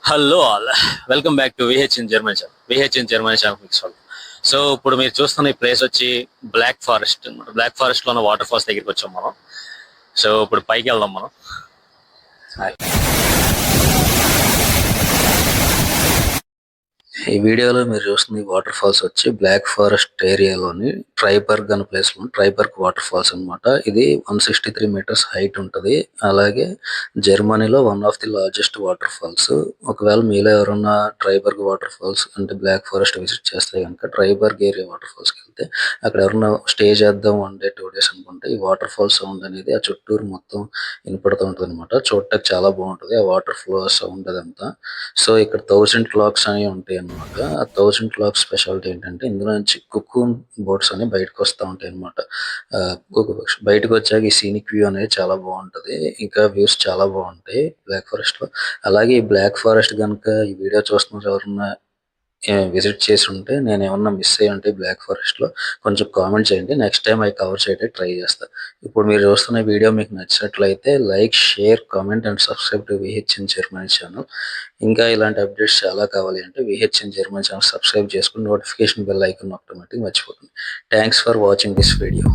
Hello all, welcome back to VHN German channel. VHN German channel మీకు స్వాగతం. So ఇప్పుడు మీరు చూస్తున్న ఈ ప్లేస్ వచ్చి బ్లాక్ ఫారెస్ట్. బ్లాక్ ఫారెస్ట్ లో ఉన్న వాటర్ ఫాల్స్ దగ్గరికి వచ్చాం మనం. సో ఇప్పుడు పైకి వెళ్దాం మనం. ఈ వీడియోలో మీరు చూస్తుంది వాటర్ ఫాల్స్ వచ్చి బ్లాక్ ఫారెస్ట్ ఏరియాలోని ట్రైబర్గ్ అనే ప్లేస్ లో ట్రైబర్గ్ వాటర్ ఫాల్స్ అన్నమాట. ఇది 163 మీటర్స్ హైట్ ఉంటది. అలాగే జర్మనీలో one of the largest waterfalls. ఒకవేళ మీలో ఎవరన్నా ట్రైబర్గ్ వాటర్ ఫాల్స్ అంటే బ్లాక్ ఫారెస్ట్ విజిట్ చేస్తే కనుక ట్రైబర్గ్ ఏరియా వాటర్ ఫాల్స్ కి వెళ్తే అక్కడ ఎవరన్నా స్టే చేద్దాం 1 డే 2 డేస్ అనుకుంటే ఈ వాటర్ ఫాల్ సౌండ్ అనేది ఆ చుట్టూరు మొత్తం వినపడుతూ ఉంటుంది అనమాట. చూడటానికి చాలా బాగుంటది ఆ వాటర్ ఫ్లో సౌండ్ అదంతా. సో ఇక్కడ 1000 క్లాక్స్ అనేవి ఉంటాయి అనమాట. ఆ 1000 క్లాక్స్ స్పెషాలిటీ ఏంటంటే ఇందులో నుంచి కుక్కూన్ బోట్స్ అని బయటకు వస్తూ ఉంటాయి అనమాట. బయటకు వచ్చాక ఈ సీనిక్ వ్యూ అనేది చాలా బాగుంటది. ఇంకా వ్యూస్ చాలా బాగుంటాయి బ్లాక్ ఫారెస్ట్ లో. అలాగే ఈ బ్లాక్ ఫారెస్ట్ కనుక ఈ వీడియో చూస్తున్న ఎవరన్నా విజిట్ చేసి ఉంటే నేను ఏమన్నా మిస్ అయ్యి ఉంటే బ్లాక్ ఫారెస్ట్ లో కొంచెం కామెంట్ చేయండి. నెక్స్ట్ టైం అవి కవర్ చేయడానికి ట్రై చేస్తా. ఇప్పుడు మీరు చూస్తున్న వీడియో మీకు నచ్చినట్లయితే like, share, comment and subscribe to VHN Germany channel. ఇంకా ఇలాంటి అప్డేట్స్ చాలా కావాలి అంటే విహెచ్ఎన్ జర్మనీ ఛానల్ సబ్స్క్రైబ్ చేసుకుని నోటిఫికేషన్ బెల్ ఐకాన్ ఆటోమేటిక్ మర్చిపోతుంది. Thanks for watching this video.